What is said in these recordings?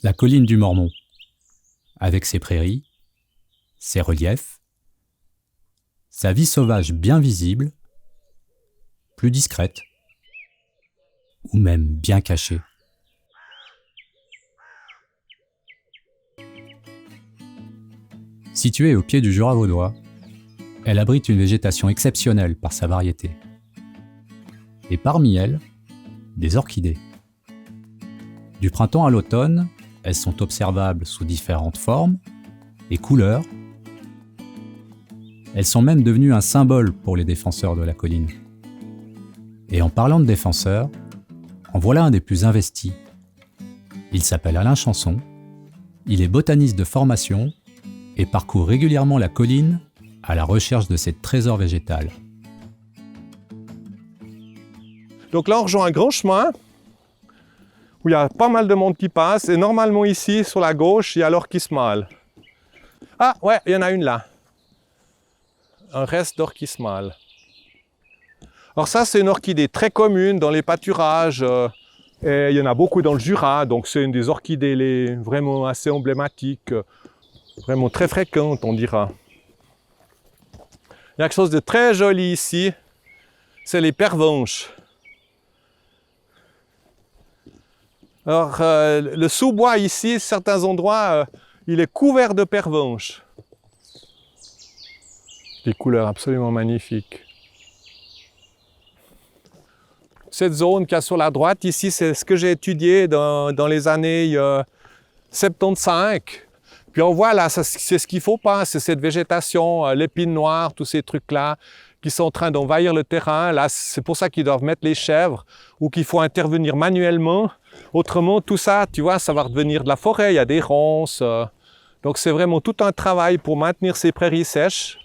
La colline du Mormon, avec ses prairies, ses reliefs, sa vie sauvage bien visible, plus discrète, ou même bien cachée. Située au pied du Jura vaudois, elle abrite une végétation exceptionnelle par sa variété. Et parmi elles, des orchidées. Du printemps à l'automne, elles sont observables sous différentes formes et couleurs. Elles sont même devenues un symbole pour les défenseurs de la colline. Et en parlant de défenseurs, en voilà un des plus investis. Il s'appelle Alain Chanson, il est botaniste de formation et parcourt régulièrement la colline à la recherche de ces trésors végétales. Donc là, on rejoint un grand chemin où il y a pas mal de monde qui passe. Et normalement, ici, sur la gauche, il y a l'orchis mâle. Ah, ouais, il y en a une là. Un reste d'orchis mâle. Alors ça, c'est une orchidée très commune dans les pâturages. Et il y en a beaucoup dans le Jura. Donc c'est une des orchidées vraiment assez emblématiques. Vraiment très fréquentes, on dira. Il y a quelque chose de très joli ici. C'est les pervenches. Alors, le sous-bois ici, certains endroits, il est couvert de pervenches. Des couleurs absolument magnifiques. Cette zone qu'il y a sur la droite ici, c'est ce que j'ai étudié dans les années 75. Puis on voit là, c'est ce qu'il ne faut pas, c'est cette végétation, l'épine noire, tous ces trucs-là, qui sont en train d'envahir le terrain. Là, c'est pour ça qu'ils doivent mettre les chèvres ou qu'il faut intervenir manuellement. Autrement, tout ça, tu vois, ça va redevenir de la forêt. Il y a des ronces. Donc, c'est vraiment tout un travail pour maintenir ces prairies sèches.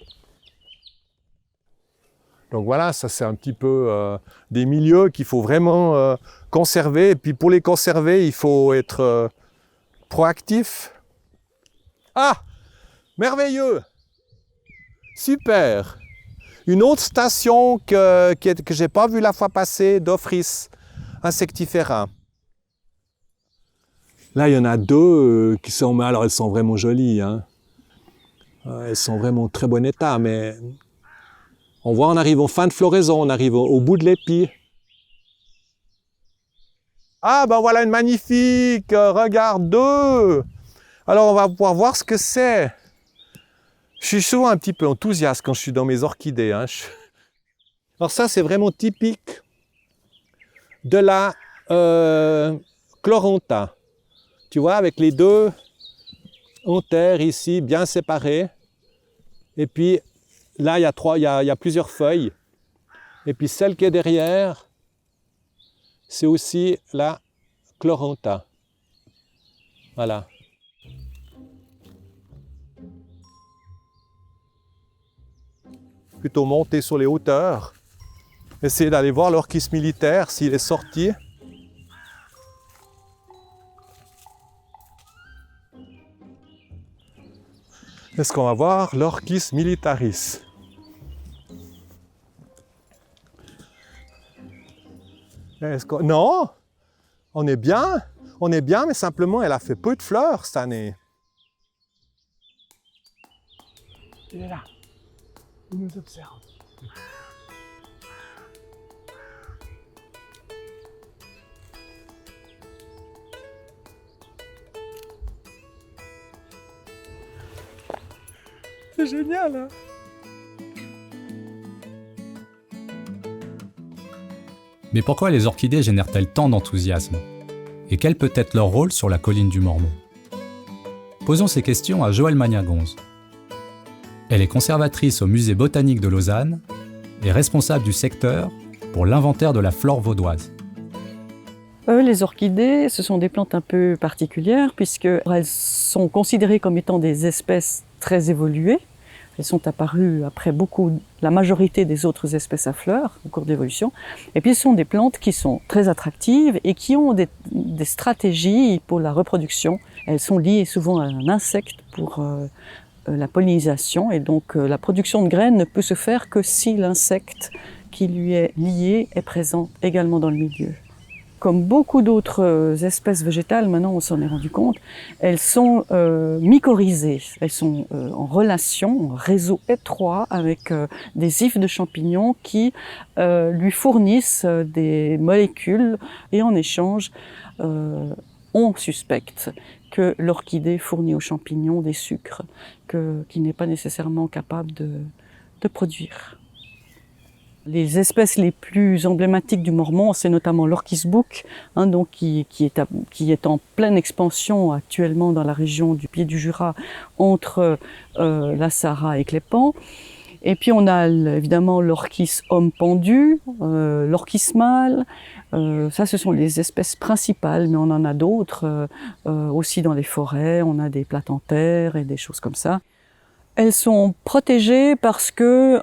Donc voilà, ça c'est un petit peu des milieux qu'il faut vraiment conserver. Et puis pour les conserver, il faut être proactif. Ah! Merveilleux! Super! Une autre station que je n'ai pas vue la fois passée, d'Ophrys insectifera. Là, il y en a deux qui sont... Alors, elles sont vraiment jolies. Hein. Elles sont vraiment en très bon état, mais... On voit, on arrive en fin de floraison, on arrive au bout de l'épi. Ah, ben voilà une magnifique! Regarde, deux! Alors, on va pouvoir voir ce que c'est. Je suis souvent un petit peu enthousiaste quand je suis dans mes orchidées. Hein. Alors ça, c'est vraiment typique de la Chloronta. Tu vois, avec les deux en terre ici, bien séparés. Et puis là, il y a plusieurs feuilles. Et puis celle qui est derrière, c'est aussi la Chloronta. Voilà. Plutôt monter sur les hauteurs. Essayer d'aller voir l'orchis militaire s'il est sorti. Est-ce qu'on va voir l'orchis militaris? Non, on est bien, mais simplement elle a fait peu de fleurs cette année. Il est là, il nous observe. C'est génial, hein? Mais pourquoi les orchidées génèrent-elles tant d'enthousiasme? Et quel peut être leur rôle sur la colline du Mormon? Posons ces questions à Joëlle Magnagonze. Elle est conservatrice au musée botanique de Lausanne et responsable du secteur pour l'inventaire de la flore vaudoise. Les orchidées, ce sont des plantes un peu particulières puisqu'elles sont considérées comme étant des espèces très évoluées. Elles sont apparues après la majorité des autres espèces à fleurs au cours d'évolution. Et puis ce sont des plantes qui sont très attractives et qui ont des stratégies pour la reproduction. Elles sont liées souvent à un insecte pour la pollinisation et donc la production de graines ne peut se faire que si l'insecte qui lui est lié est présent également dans le milieu. comme beaucoup d'autres espèces végétales, maintenant on s'en est rendu compte, elles sont mycorhizées. Elles sont en relation, en réseau étroit avec des ifs de champignons qui lui fournissent des molécules et en échange, on suspecte que l'orchidée fournit aux champignons des sucres qu'il n'est pas nécessairement capable de produire. Les espèces les plus emblématiques du Mormon, c'est notamment l'Orchis bouc, donc qui est en pleine expansion actuellement dans la région du pied du Jura, entre la Sahara et Clépant. Et puis on a évidemment l'Orchis homme pendu, l'Orchis mâle. Ça, ce sont les espèces principales, mais on en a d'autres aussi dans les forêts. On a des platanthères et des choses comme ça. Elles sont protégées parce que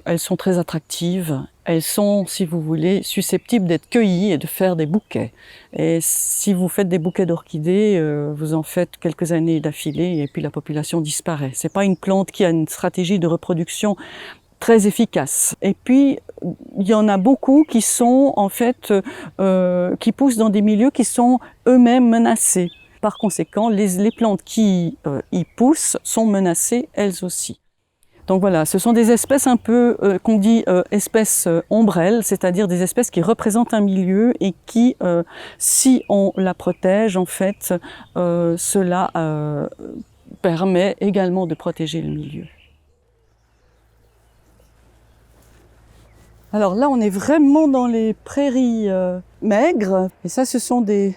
elles sont très attractives. Elles sont, si vous voulez, susceptibles d'être cueillies et de faire des bouquets. Et si vous faites des bouquets d'orchidées, vous en faites quelques années d'affilée et puis la population disparaît. C'est pas une plante qui a une stratégie de reproduction très efficace. Et puis, il y en a beaucoup qui sont, en fait, qui poussent dans des milieux qui sont eux-mêmes menacés. Par conséquent, les plantes qui y poussent sont menacées elles aussi. Donc voilà, ce sont des espèces un peu qu'on dit espèces ombrelles, c'est-à-dire des espèces qui représentent un milieu et qui, si on la protège, en fait, cela permet également de protéger le milieu. Alors là, on est vraiment dans les prairies maigres, et ça, ce sont des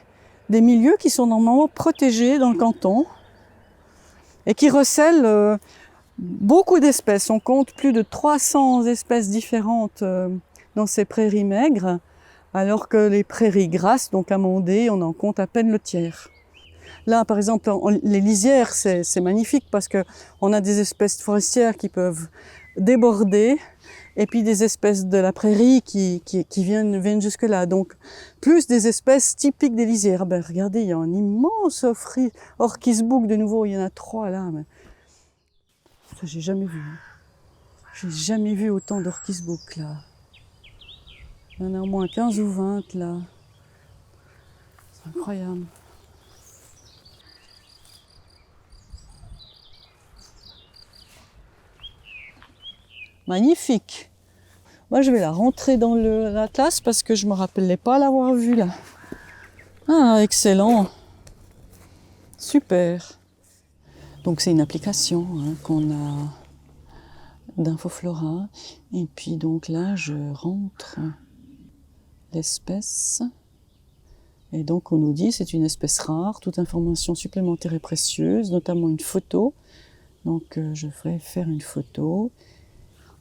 milieux qui sont normalement protégés dans le canton et qui recèlent beaucoup d'espèces. On compte plus de 300 espèces différentes dans ces prairies maigres, alors que les prairies grasses, donc amondées, on en compte à peine le tiers. Là, par exemple, les lisières, c'est magnifique parce que on a des espèces forestières qui peuvent déborder, et puis des espèces de la prairie qui viennent jusque-là. Donc, plus des espèces typiques des lisières. Ben, regardez, il y a un immense Orchis bouc de nouveau. Il y en a 3 là. Mais... ça, j'ai jamais vu. J'ai jamais vu autant d'Orchis bouc là. Il y en a au moins 15 ou 20 là. C'est incroyable. Magnifique. Moi, je vais la rentrer dans l'atlas parce que je me rappelais pas l'avoir vue là. Ah, excellent. Super. Donc, c'est une application qu'on a d'Infoflora. Et puis, donc là, je rentre l'espèce. Et donc, on nous dit c'est une espèce rare. Toute information supplémentaire est précieuse, notamment une photo. Donc, je vais faire une photo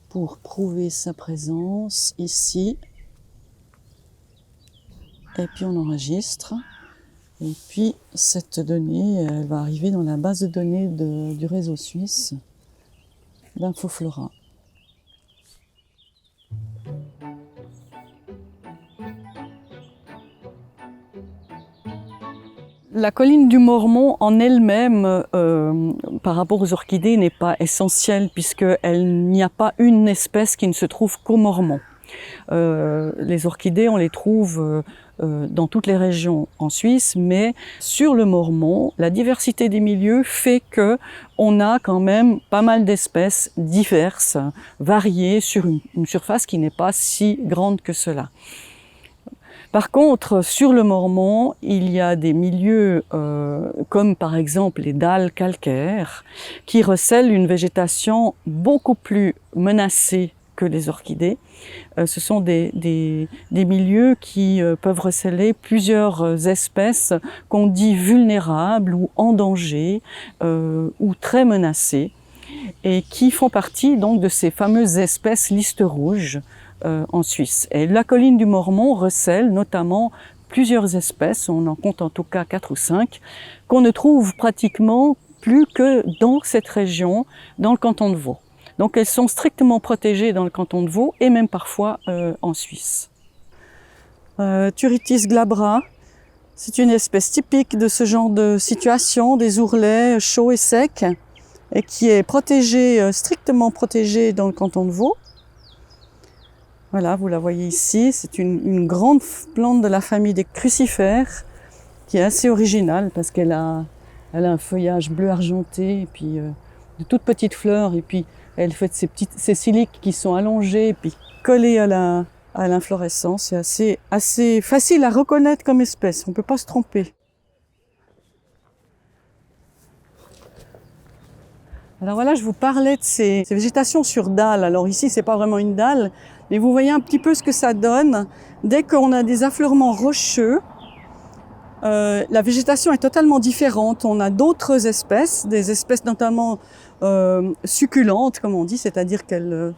pour prouver sa présence ici. Et puis on enregistre. Et puis cette donnée, elle va arriver dans la base de données du réseau suisse d'Infoflora. La colline du Mormon en elle-même, par rapport aux orchidées, n'est pas essentielle puisqu'il n'y a pas une espèce qui ne se trouve qu'au Mormon. Les orchidées, on les trouve dans toutes les régions en Suisse, mais sur le Mormon, la diversité des milieux fait que on a quand même pas mal d'espèces diverses, variées sur une surface qui n'est pas si grande que cela. Par contre, sur le Mormon, il y a des milieux comme par exemple les dalles calcaires qui recèlent une végétation beaucoup plus menacée que les orchidées. Ce sont des milieux qui peuvent receler plusieurs espèces qu'on dit vulnérables ou en danger ou très menacées et qui font partie donc de ces fameuses espèces liste rouge en Suisse. Et la colline du Mormon recèle notamment plusieurs espèces, on en compte en tout cas 4 ou 5, qu'on ne trouve pratiquement plus que dans cette région, dans le canton de Vaud. Donc elles sont strictement protégées dans le canton de Vaud et même parfois en Suisse. Thuritis glabra, c'est une espèce typique de ce genre de situation, des ourlets chauds et secs, et qui est protégée, strictement protégée dans le canton de Vaud. Voilà, vous la voyez ici, c'est une grande plante de la famille des crucifères qui est assez originale parce qu'elle a un feuillage bleu argenté et puis de toutes petites fleurs et puis elle fait ces siliques qui sont allongés et puis collés à l'inflorescence. C'est assez facile à reconnaître comme espèce, on ne peut pas se tromper. Alors voilà, je vous parlais de ces végétations sur dalles. Alors ici, c'est pas vraiment une dalle, mais vous voyez un petit peu ce que ça donne. Dès qu'on a des affleurements rocheux, la végétation est totalement différente. On a d'autres espèces, des espèces notamment succulentes, comme on dit, c'est-à-dire qu'elles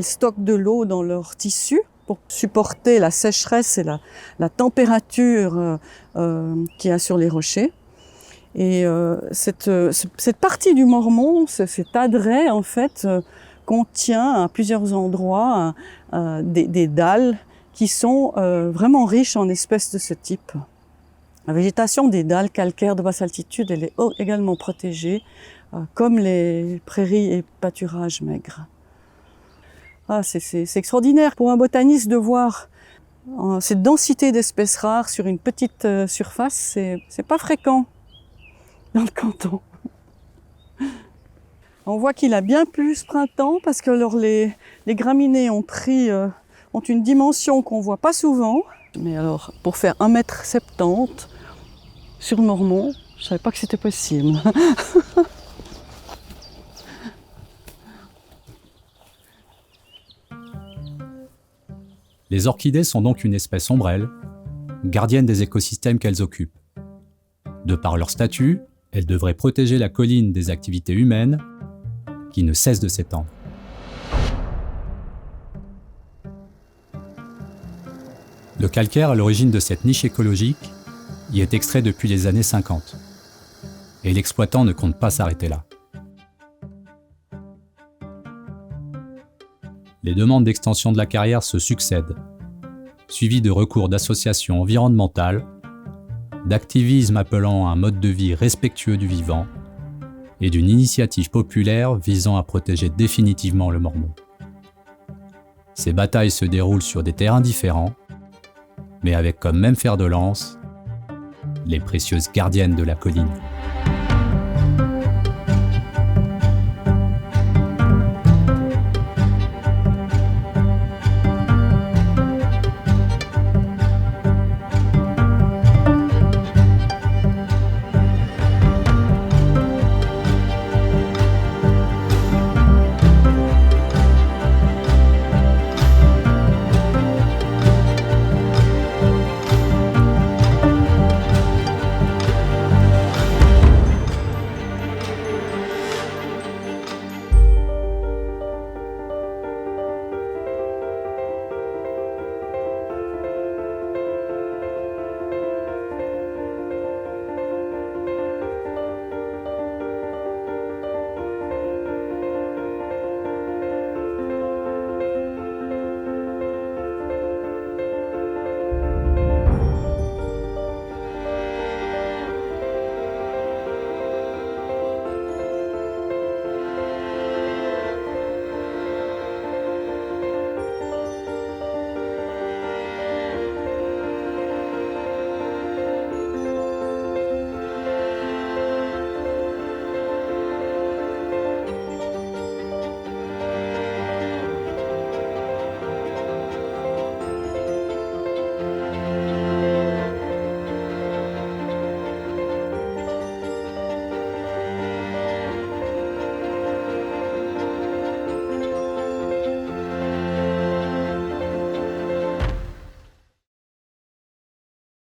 stockent de l'eau dans leur tissu pour supporter la sécheresse et la température qu'il y a sur les rochers. Et cette partie du Mormont, cet adret en fait, contient à plusieurs endroits des dalles qui sont vraiment riches en espèces de ce type. La végétation des dalles calcaires de basse altitude, elle est également protégée, comme les prairies et pâturages maigres. Ah, c'est extraordinaire pour un botaniste de voir cette densité d'espèces rares sur une petite surface, c'est pas fréquent dans le canton. On voit qu'il a bien plu ce printemps parce que alors les graminées ont une dimension qu'on voit pas souvent. Mais alors, pour faire 1,70 m sur le Mormont, je savais pas que c'était possible. Les orchidées sont donc une espèce ombrelle, gardienne des écosystèmes qu'elles occupent. De par leur statut, elles devraient protéger la colline des activités humaines qui ne cessent de s'étendre. Le calcaire à l'origine de cette niche écologique y est extrait depuis les années 50. Et l'exploitant ne compte pas s'arrêter là. Les demandes d'extension de la carrière se succèdent, suivies de recours d'associations environnementales, d'activisme appelant à un mode de vie respectueux du vivant et d'une initiative populaire visant à protéger définitivement le Mormont. Ces batailles se déroulent sur des terrains différents, mais avec comme même fer de lance les précieuses gardiennes de la colline.